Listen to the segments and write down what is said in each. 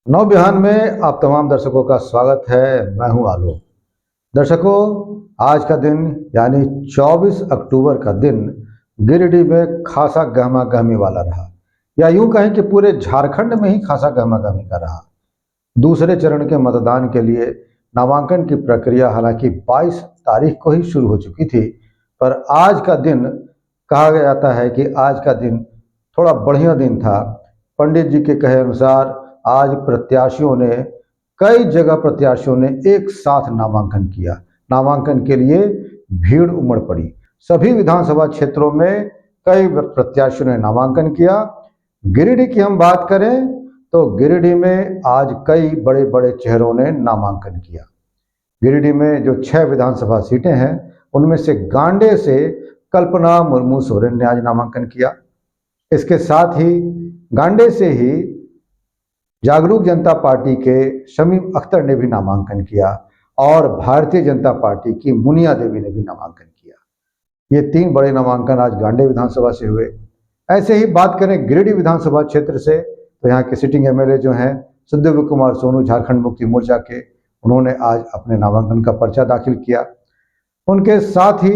नव बिहान में आप तमाम दर्शकों का स्वागत है। मैं हूं आलोक। दर्शकों, आज का दिन यानी 24 अक्टूबर का दिन गिरिडीह में खासा गहमा गहमी वाला रहा, या यूं कहें कि पूरे झारखंड में ही खासा गहमा गहमी का रहा। दूसरे चरण के मतदान के लिए नामांकन की प्रक्रिया हालांकि 22 तारीख को ही शुरू हो चुकी थी, पर आज का दिन कहा जाता है कि आज का दिन थोड़ा बढ़िया दिन था। पंडित जी के कहे अनुसार आज कई जगह प्रत्याशियों ने एक साथ नामांकन किया। नामांकन के लिए भीड़ उमड़ पड़ी। सभी विधानसभा क्षेत्रों में कई प्रत्याशियों ने नामांकन किया। गिरिडीह की हम बात करें तो गिरिडीह में आज कई बड़े बड़े चेहरों ने नामांकन किया। गिरिडीह में जो 6 विधानसभा सीटें हैं उनमें से गांडे से कल्पना मुर्मू सोरेन ने आज नामांकन किया। इसके साथ ही गांडे से ही जागरूक जनता पार्टी के शमीम अख्तर ने भी नामांकन किया और भारतीय जनता पार्टी की मुनिया देवी ने भी नामांकन किया। ये 3 बड़े नामांकन आज गांडे विधानसभा से हुए। ऐसे ही बात करें गिरिडीह विधानसभा क्षेत्र से तो यहाँ के सिटिंग एमएलए जो हैं सुदेव कुमार सोनू झारखंड मुक्ति मोर्चा के, उन्होंने आज अपने नामांकन का पर्चा दाखिल किया। उनके साथ ही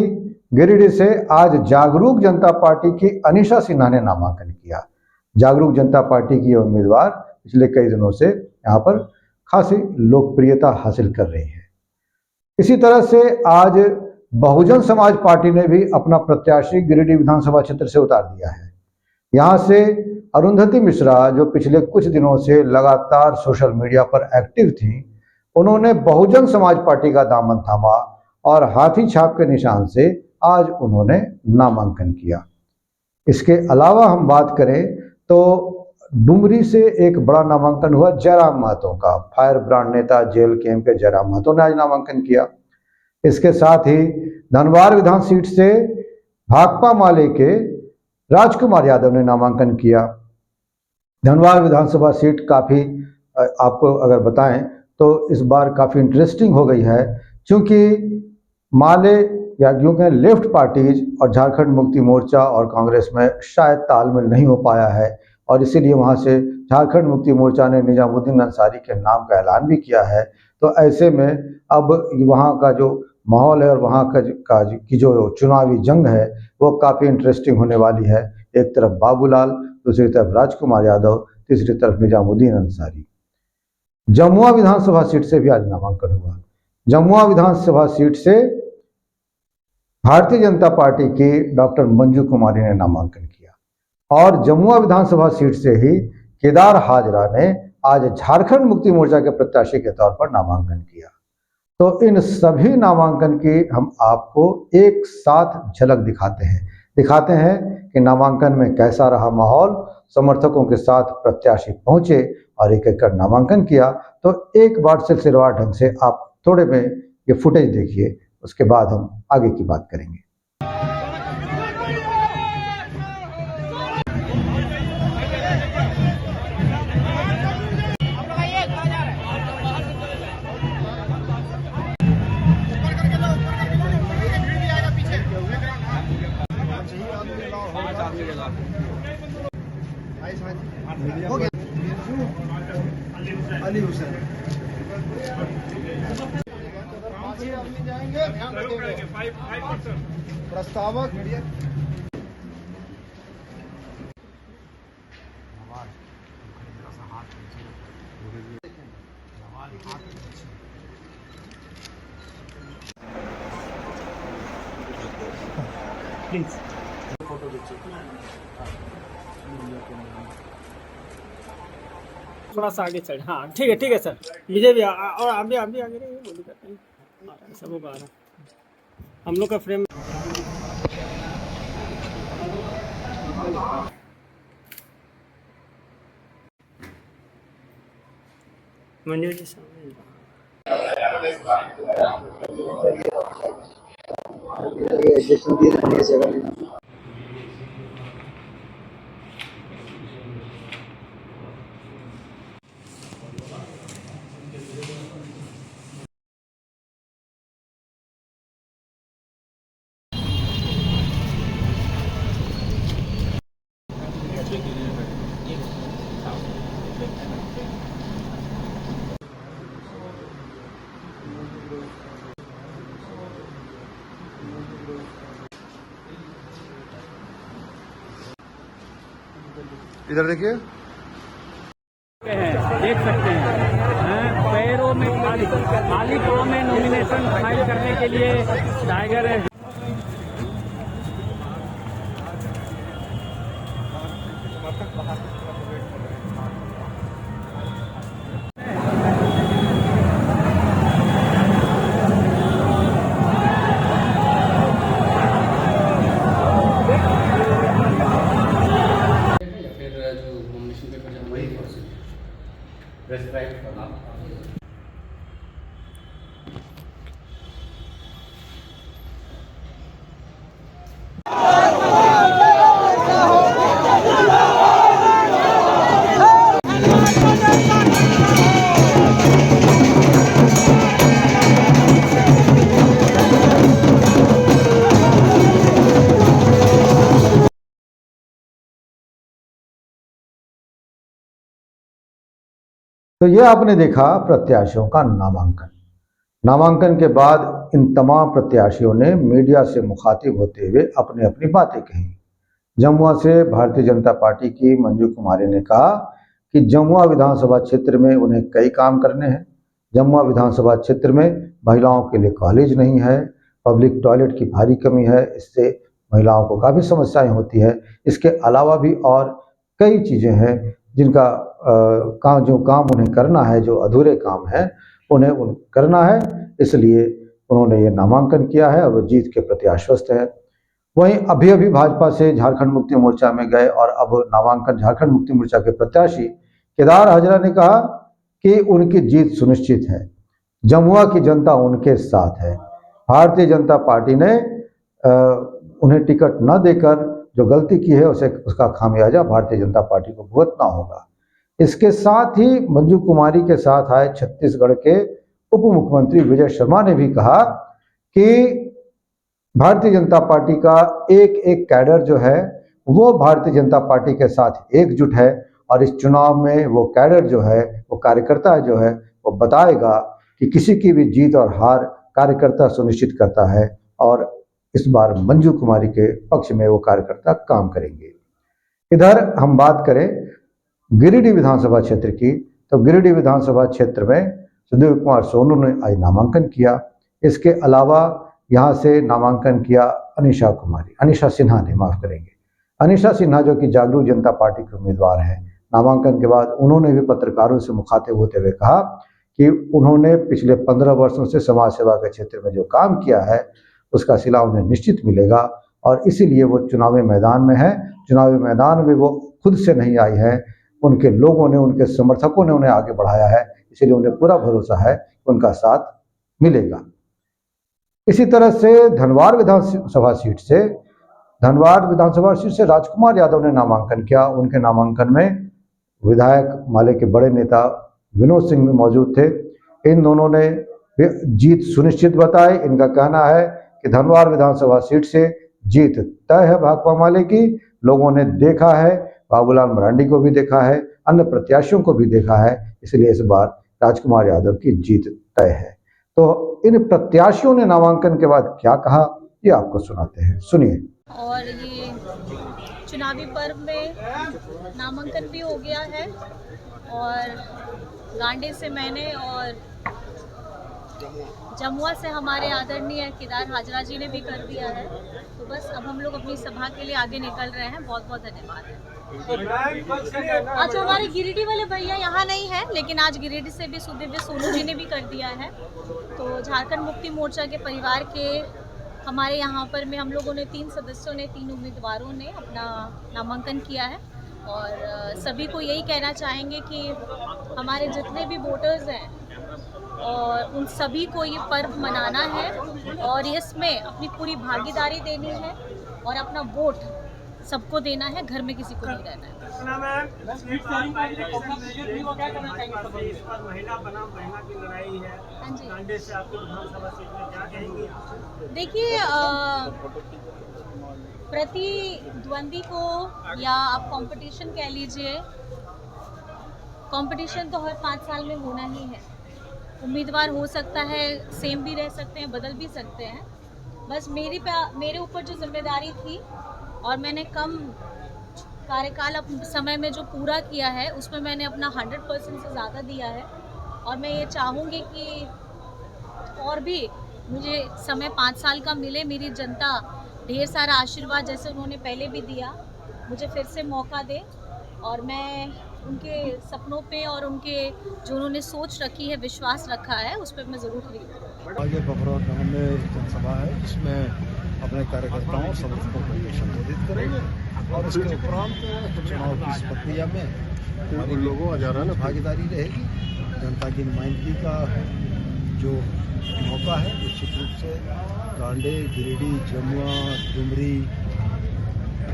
गिरिडीह से आज जागरूक जनता पार्टी की अनीशा सिन्हा ने नामांकन किया। जागरूक जनता पार्टी की उम्मीदवार पिछले कई दिनों से यहाँ पर खासी लोकप्रियता हासिल कर रही है। इसी तरह से आज बहुजन समाज पार्टी ने भी अपना प्रत्याशी गिरिडीह विधानसभा क्षेत्र से उतार दिया है। यहाँ से अरुंधति मिश्रा, जो पिछले कुछ दिनों से लगातार सोशल मीडिया पर एक्टिव थी, उन्होंने बहुजन समाज पार्टी का दामन थामा और हाथी छाप के निशान से आज उन्होंने नामांकन किया। इसके अलावा हम बात करें तो डुमरी से एक बड़ा नामांकन हुआ जयराम महतो का। फायर ब्रांड नेता जेल कैंप के जयराम महतो ने आज नामांकन किया। इसके साथ ही धनवार विधान सीट से भाकपा माले के राजकुमार यादव ने नामांकन किया। धनवार विधानसभा सीट काफ़ी, आपको अगर बताएं तो इस बार काफ़ी इंटरेस्टिंग हो गई है, क्योंकि माले या यूँ कहें लेफ्ट पार्टीज और झारखंड मुक्ति मोर्चा और कांग्रेस में शायद तालमेल नहीं हो पाया है, और इसीलिए वहाँ से झारखंड मुक्ति मोर्चा ने निजामुद्दीन अंसारी के नाम का ऐलान भी किया है। तो ऐसे में अब वहाँ का जो माहौल है और वहाँ की जो चुनावी जंग है वो काफ़ी इंटरेस्टिंग होने वाली है। एक तरफ बाबूलाल, दूसरी तरफ राजकुमार यादव, तीसरी तरफ निजामुद्दीन अंसारी। जमुआ विधानसभा सीट से भी आज नामांकन हुआ। जमुआ विधानसभा सीट से भारतीय जनता पार्टी की डॉक्टर मंजू कुमारी ने नामांकन किया और जमुआ विधानसभा सीट से ही केदार हाजरा ने आज झारखंड मुक्ति मोर्चा के प्रत्याशी के तौर पर नामांकन किया। तो इन सभी नामांकन की हम आपको एक साथ झलक दिखाते हैं कि नामांकन में कैसा रहा माहौल। समर्थकों के साथ प्रत्याशी पहुंचे और एक एक कर नामांकन किया। तो एक बार सिलसिलेवार ढंग से आप थोड़े में ये फुटेज देखिए, उसके बाद हम आगे की बात करेंगे। अली हुसैन जाएंगे, ध्यान रखेंगे। प्रस्तावक प्लीज फोटो थोड़ा सा आगे चढ़। हाँ ठीक है सर, मुझे भी और अभी आगे बोली करते हैं सब होगा। हम लोग का फ्रेम मंजू जी सामने इधर देखिए, देख सकते हैं पैरों में खाली पाँव में नॉमिनेशन फाइल करने के लिए टाइगर है। तो ये आपने देखा प्रत्याशियों का नामांकन। नामांकन के बाद इन तमाम प्रत्याशियों ने मीडिया से मुखातिब होते हुए अपनी अपनी बातें कही। जमुआ से भारतीय जनता पार्टी की मंजू कुमारी ने कहा कि जमुआ विधानसभा क्षेत्र में उन्हें कई काम करने हैं। जमुआ विधानसभा क्षेत्र में महिलाओं के लिए कॉलेज नहीं है, पब्लिक टॉयलेट की भारी कमी है, इससे महिलाओं को काफ़ी समस्याएं होती है। इसके अलावा भी और कई चीज़ें हैं जिनका जो काम उन्हें करना है, जो अधूरे काम हैं उन्हें करना है, इसलिए उन्होंने ये नामांकन किया है और वो जीत के प्रति आश्वस्त है। वहीं अभी अभी भाजपा से झारखंड मुक्ति मोर्चा में गए और अब नामांकन झारखंड मुक्ति मोर्चा के प्रत्याशी केदार हाजरा ने कहा कि उनकी जीत सुनिश्चित है, जमुआ की जनता उनके साथ है। भारतीय जनता पार्टी ने उन्हें टिकट न देकर जो गलती की है उसका खामियाजा भारतीय जनता पार्टी को भुगतना होगा। इसके साथ ही मंजू कुमारी के साथ आए छत्तीसगढ़ के उप मुख्यमंत्री विजय शर्मा ने भी कहा कि भारतीय जनता पार्टी का एक एक कैडर जो है वो भारतीय जनता पार्टी के साथ एकजुट है और इस चुनाव में वो कैडर जो है, वो कार्यकर्ता जो है, वो बताएगा कि किसी की भी जीत और हार कार्यकर्ता सुनिश्चित करता है और इस बार मंजू कुमारी के पक्ष में वो कार्यकर्ता काम करेंगे। इधर हम बात करें गिरिडीह विधानसभा क्षेत्र की, तो गिरिडीह विधानसभा क्षेत्र में सुधीर कुमार सोनू ने आज नामांकन किया। इसके अलावा यहाँ से नामांकन किया अनिशा सिन्हा ने, माफ करेंगे, अनिशा सिन्हा जो कि जागरूक जनता पार्टी के उम्मीदवार हैं। नामांकन के बाद उन्होंने भी पत्रकारों से मुखातिब होते हुए कहा कि उन्होंने पिछले 15 वर्षों से समाज सेवा के क्षेत्र में जो काम किया है उसका सिला उन्हें निश्चित मिलेगा और इसीलिए वो चुनावी मैदान में है। चुनावी मैदान में वो खुद से नहीं आई है, उनके लोगों ने, उनके समर्थकों ने उन्हें आगे बढ़ाया है, इसीलिए उन्हें पूरा भरोसा है कि उनका साथ मिलेगा। इसी तरह से धनवार विधानसभा सीट से राजकुमार यादव ने नामांकन किया। उनके नामांकन में विधायक माले के बड़े नेता विनोद सिंह भी मौजूद थे। इन दोनों ने जीत सुनिश्चित बताई। इनका कहना है कि धनवार विधानसभा सीट से जीत तय है भाकपा माले की। लोगों ने देखा है, बाबूलाल मरांडी को भी देखा है, अन्य प्रत्याशियों को भी देखा है, इसलिए इस बार राजकुमार यादव की जीत तय है। तो इन प्रत्याशियों ने नामांकन के बाद क्या कहा, ये आपको सुनाते हैं, सुनिए। और ये चुनावी पर्व में नामांकन भी हो गया है और गांडे से मैंने और जमुआ से हमारे आदरणीय केदार हाजरा जी ने भी कर दिया है। तो बस अब हम लोग अपनी सभा के लिए आगे निकल रहे हैं। बहुत बहुत धन्यवाद है। आज हमारे गिरिडीह वाले भैया यहाँ नहीं है, लेकिन आज गिरिडीह से भी सुदीव्य सोनू जी ने भी कर दिया है। तो झारखंड मुक्ति मोर्चा के परिवार के हमारे यहाँ पर में हम लोगों ने 3 सदस्यों ने, 3 उम्मीदवारों ने अपना नामांकन किया है और सभी को यही कहना चाहेंगे कि हमारे जितने भी वोटर्स हैं और उन सभी को ये पर्व मनाना है और इसमें अपनी पूरी भागीदारी देनी है और अपना वोट सबको देना है, घर में किसी को नहीं रहना है। देखिए, प्रतिद्वंदी को या आप कंपटीशन कह लीजिए, कंपटीशन तो हर 5 साल में होना ही है। उम्मीदवार हो सकता है सेम भी रह सकते हैं, बदल भी सकते हैं। बस मेरे ऊपर जो जिम्मेदारी थी और मैंने कम कार्यकाल अब समय में जो पूरा किया है उसमें मैंने अपना 100% से ज़्यादा दिया है और मैं ये चाहूँगी कि और भी मुझे समय 5 साल का मिले, मेरी जनता ढेर सारा आशीर्वाद जैसे उन्होंने पहले भी दिया मुझे फिर से मौका दे और मैं उनके सपनों पे और उनके जो उन्होंने सोच रखी है, विश्वास रखा है, उस पर मैं ज़रूर खड़ी हूँ। आगे बबरौर गाँव में जनसभा है जिसमें अपने कार्यकर्ताओं समर्थकों को संबोधित करेंगे और उसके उपरांत चुनाव की इस प्रक्रिया में हमारी लोगों हजारों भागीदारी रहेगी। जनता की नुमाइंदगी का जो मौका है निश्चित रूप से गांडे, गिरिडीह, जमुआ, डुमरी,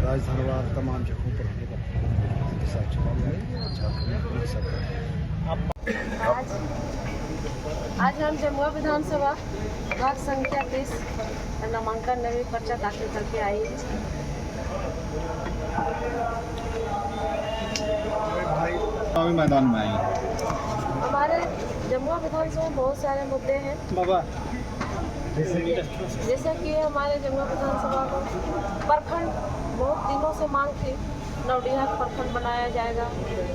राजधनवार तमाम जगहों पर होने का साथ चुनाव लड़ेंगे और झारखंड में सरकार। आज हम जमुआ विधानसभा वार्ड संख्या 30 नामांकन नवी पर्चा दाखिल करके आए हैं। मैदान में आई हमारे जमुआ विधानसभा में बहुत सारे मुद्दे हैं जैसा कि हमारे जमुआ विधानसभा को प्रखंड बहुत दिनों से मांग थी। नवडिहा का प्रखंड बनाया जाएगा,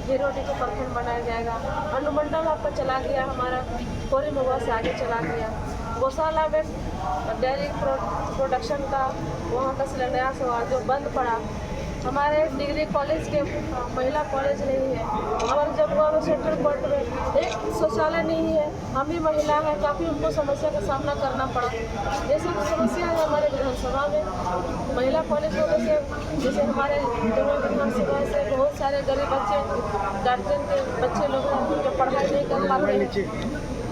हिरोडी का प्रखंड बनाया जाएगा, अनुमंडल आपका चला गया, हमारा कोरी महुआ से आगे चला गया, गौशाला में डेयरी प्रोडक्शन का वहाँ का शिलान्यास हुआ जो बंद पड़ा। हमारे डिग्री कॉलेज के महिला कॉलेज नहीं है, हमारे जमुआ में सेंट्रल कोर्ट में एक शौचालय नहीं है, हम भी महिला हैं, काफ़ी उनको समस्या का सामना करना पड़ा। ये सब समस्या है हमारे विधानसभा में। महिला कॉलेज होने से जैसे हमारे जमुआ विधानसभा से बहुत सारे गरीब बच्चे, गार्जियन के बच्चे लोग हैं जो पढ़ाई नहीं कर पाते हैं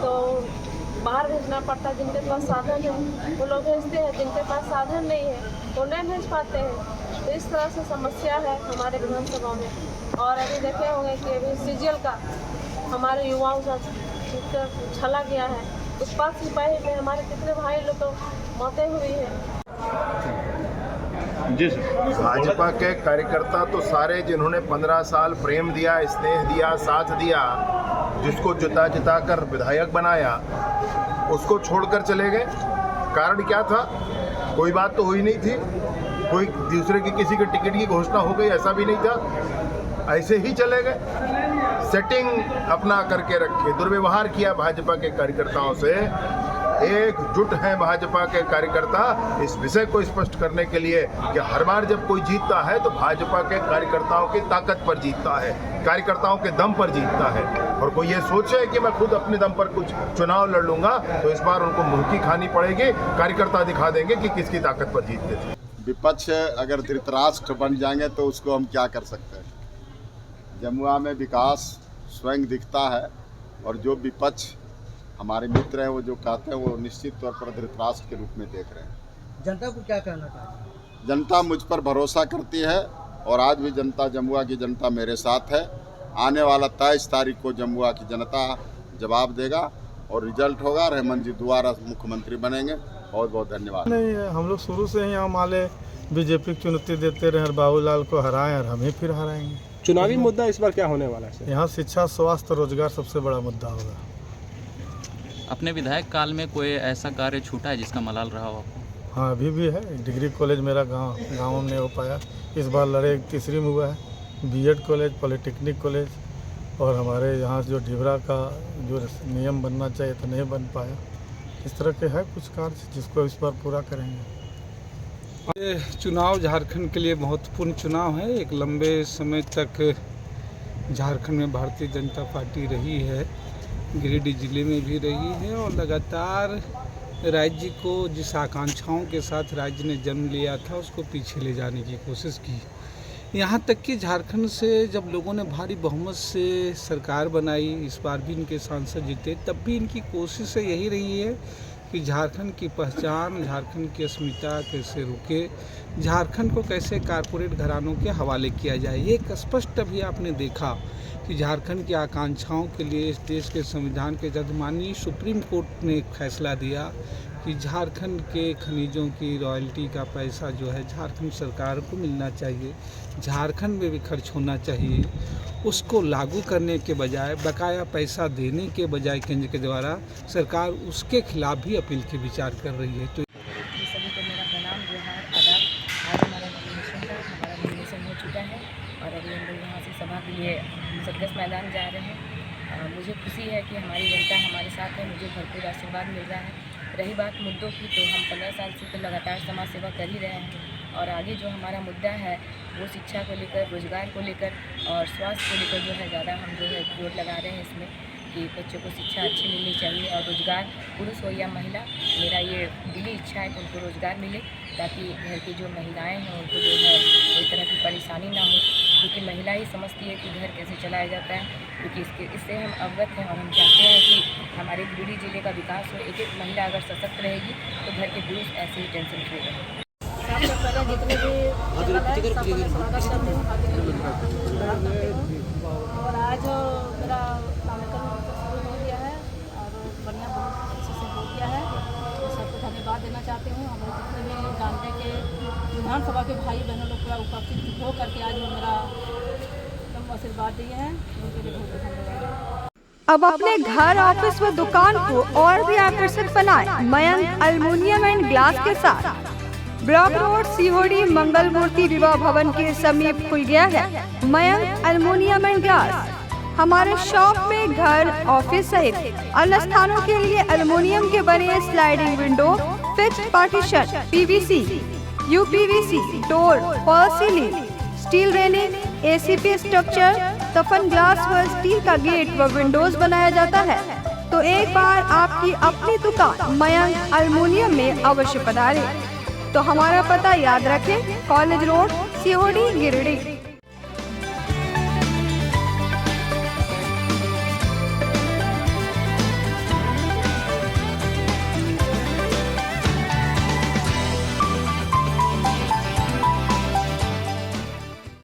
तो बाहर भेजना पड़ता है। जिनके पास साधन है वो लोग भेजते हैं, जिनके पास साधन नहीं है वो नहीं भेज पाते हैं। तो इस तरह से समस्या है हमारे विधानसभा में। और अभी देखे होंगे कि अभी सीजीएल का हमारे युवाओं से छला गया है, उत्पाद सिपाही में हमारे कितने भाई लोग को मौतें हुई है। भाजपा के कार्यकर्ता तो सारे जिन्होंने 15 साल प्रेम दिया, स्नेह दिया, साथ दिया, जिसको जिता जिता कर विधायक बनाया, उसको छोड़कर चले गए। कारण क्या था? कोई बात तो हुई नहीं थी, कोई दूसरे की किसी के टिकट की घोषणा हो गई ऐसा भी नहीं था, ऐसे ही चले गए। सेटिंग अपना करके रखे, दुर्व्यवहार किया भाजपा के कार्यकर्ताओं से। एकजुट हैं भाजपा के कार्यकर्ता इस विषय को स्पष्ट करने के लिए कि हर बार जब कोई जीतता है तो भाजपा के कार्यकर्ताओं की ताकत पर जीतता है, कार्यकर्ताओं के दम पर जीतता है। और कोई ये सोचे कि मैं खुद अपने दम पर कुछ चुनाव लड़ लूंगा तो इस बार उनको मुंह की खानी पड़ेगी। कार्यकर्ता दिखा देंगे कि किसकी ताकत पर जीतते थे। विपक्ष अगर धृतराष्ट्र बन जाएंगे तो उसको हम क्या कर सकते हैं। जमुआ में विकास स्वयं दिखता है और जो विपक्ष हमारे मित्र हैं वो जो कहते हैं वो निश्चित तौर पर धृतराष्ट्र के रूप में देख रहे हैं। जनता को क्या कहना चाहिए? जनता मुझ पर भरोसा करती है और आज भी जनता, जमुआ की जनता मेरे साथ है। आने वाला 23 तारीख को जमुआ की जनता जवाब देगा और रिजल्ट होगा। हेमंत जी दोबारा मुख्यमंत्री बनेंगे। बहुत बहुत धन्यवाद। नहीं, हम लोग शुरू से ही हम आले बीजेपी की चुनौती देते रहे और बाबूलाल को हराएं और हम ही फिर हराएंगे। चुनावी मुद्दा इस बार क्या होने वाला है? यहाँ शिक्षा, स्वास्थ्य, रोजगार सबसे बड़ा मुद्दा होगा। अपने विधायक काल में कोई ऐसा कार्य छूटा है जिसका मलाल रहा हो आपको? हाँ, अभी भी है। डिग्री कॉलेज मेरा गाँव में नहीं हो पाया, इस बार लड़े तीसरी में हुआ है। बीएड कॉलेज, पॉलिटेक्निक कॉलेज और हमारे यहाँ जो ढिबरा का जो नियम बनना चाहिए तो नहीं बन पाया। इस तरह के है कुछ कार्य जिसको इस बार पूरा करेंगे। ये चुनाव झारखंड के लिए महत्वपूर्ण चुनाव है। एक लंबे समय तक झारखंड में भारतीय जनता पार्टी रही है, गिरिडीह जिले में भी रही है और लगातार राज्य को जिस आकांक्षाओं के साथ राज्य ने जन्म लिया था उसको पीछे ले जाने की कोशिश की। यहाँ तक कि झारखंड से जब लोगों ने भारी बहुमत से सरकार बनाई, इस बार भी इनके सांसद जीते, तब भी इनकी कोशिश यही रही है कि झारखंड की पहचान, झारखंड की अस्मिता कैसे रुके, झारखंड को कैसे कारपोरेट घरानों के हवाले किया जाए। ये एक स्पष्ट अभी आपने देखा कि झारखंड की आकांक्षाओं के लिए इस देश के संविधान के जज माननीय सुप्रीम कोर्ट ने एक फैसला दिया कि झारखंड के खनिजों की रॉयल्टी का पैसा जो है झारखंड सरकार को मिलना चाहिए, झारखंड में भी खर्च होना चाहिए। उसको लागू करने के बजाय, बकाया पैसा देने के बजाय केंद्र के द्वारा सरकार उसके खिलाफ भी अपील की विचार कर रही है। तो सभी को मेरा प्रणाम, जोहार, आदाब। आज हमारा नॉमिनेशन हो चुका है मुझे खुशी है कि हमारी जनता हमारे साथ है, मुझे भरपूर आशीर्वाद मिल रहा है। रही बात मुद्दों की, तो हम 15 साल से तो लगातार समाज सेवा कर ही रहे हैं और आगे जो हमारा मुद्दा है वो शिक्षा को लेकर, रोजगार को लेकर और स्वास्थ्य को लेकर जो है ज़्यादा हम जो है जोर लगा रहे हैं इसमें कि बच्चों को शिक्षा अच्छी मिलनी चाहिए और रोजगार, पुरुष हो या महिला, मेरा ये दिली इच्छा है कि उनको रोजगार मिले ताकि घर की जो महिलाएं हैं उनको जो है कोई तरह की परेशानी ना हो, क्योंकि महिला ही समझती है कि घर कैसे चलाया जाता है। क्योंकि इससे हम अवगत हैं और हम चाहते हैं कि हमारे गिरिडीह जिले का विकास हो। एक एक महिला अगर सशक्त रहेगी तो घर के पुरुष ऐसे ही टेंशन फ्री रहेंगे। सबसे पहले जितने भी और आज मेरा कार्यक्रम शुरू हो गया है और बढ़िया बहुत अच्छे से हो गया है, तो सबको धन्यवाद देना चाहती हूँ। हमारे जितने भी गांधी के विधानसभा के भाई बहनों लोग पूरा उपस्थित हो करके आज वो मेरा आशीर्वाद दिए हैं, उनके लिए बहुत धन्यवाद। अब अपने घर, ऑफिस व दुकान को और भी आकर्षक बनाएं मयंक एल्युमिनियम एंड ग्लास के साथ। ब्लॉक रोड सीहोड़ी मंगल मूर्ति विवाह भवन के समीप खुल गया है मयंक एल्युमिनियम एंड ग्लास। हमारे शॉप में घर, ऑफिस सहित अन्य स्थानों के लिए एल्युमिनियम के बने sliding window, fixed partition, PVC, UPVC, door, fall ceiling, steel railing, ACP structure, सफन ग्लास व स्टील का गेट व विंडोज बनाया जाता है। तो एक बार आपकी अपनी दुकान मयंक एल्युमिनियम में अवश्य पधारें। तो हमारा पता याद रखें, कॉलेज रोड, सीहोड़ी, गिरिडीह।